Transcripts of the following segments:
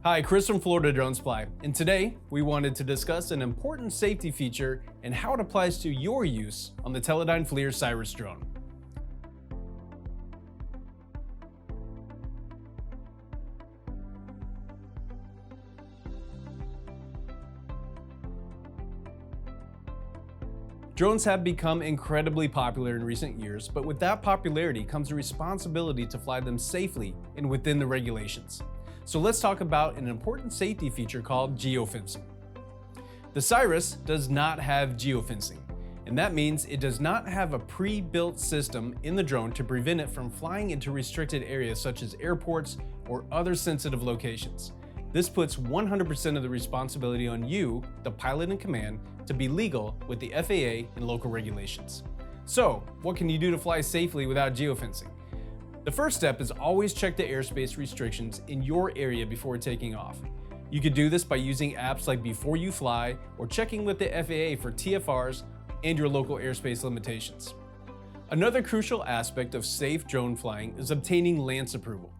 Hi, Chris from Florida Drone Supply, and today we wanted to discuss an important safety feature and how it applies to your use on the Teledyne FLIR SIRAS drone. Drones have become incredibly popular in recent years, but with that popularity comes a responsibility to fly them safely and within the regulations. So let's talk about an important safety feature called geofencing. The SIRAS does not have geofencing, and that means it does not have a pre-built system in the drone to prevent it from flying into restricted areas such as airports or other sensitive locations. This puts 100% of the responsibility on you, the pilot in command, to be legal with the FAA and local regulations. So, what can you do to fly safely without geofencing? The first step is always check the airspace restrictions in your area before taking off. You could do this by using apps like Before You Fly or checking with the FAA for TFRs and your local airspace limitations. Another crucial aspect of safe drone flying is obtaining LAANC approval.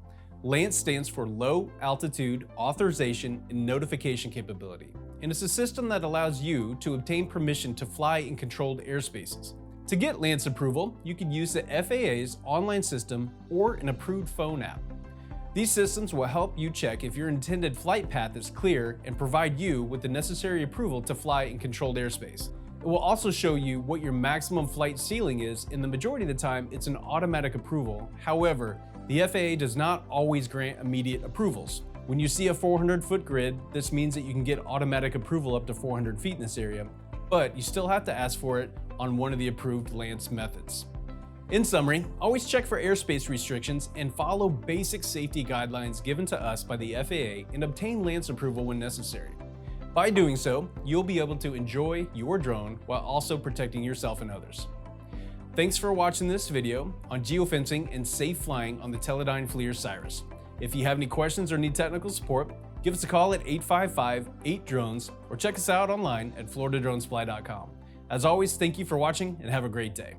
LAANC stands for Low Altitude Authorization and Notification Capability, and it's a system that allows you to obtain permission to fly in controlled airspaces. To get LAANC approval, you can use the FAA's online system or an approved phone app. These systems will help you check if your intended flight path is clear and provide you with the necessary approval to fly in controlled airspace. It will also show you what your maximum flight ceiling is, and the majority of the time it's an automatic approval. However, the FAA does not always grant immediate approvals. When you see a 400-foot grid, this means that you can get automatic approval up to 400 feet in this area, but you still have to ask for it on one of the approved LAANC methods. In summary, always check for airspace restrictions and follow basic safety guidelines given to us by the FAA and obtain LAANC approval when necessary. By doing so, you'll be able to enjoy your drone while also protecting yourself and others. Thanks for watching this video on geofencing and safe flying on the Teledyne FLIR SIRAS. If you have any questions or need technical support, give us a call at 855-8-DRONES or check us out online at floridadronesupply.com. As always, thank you for watching and have a great day.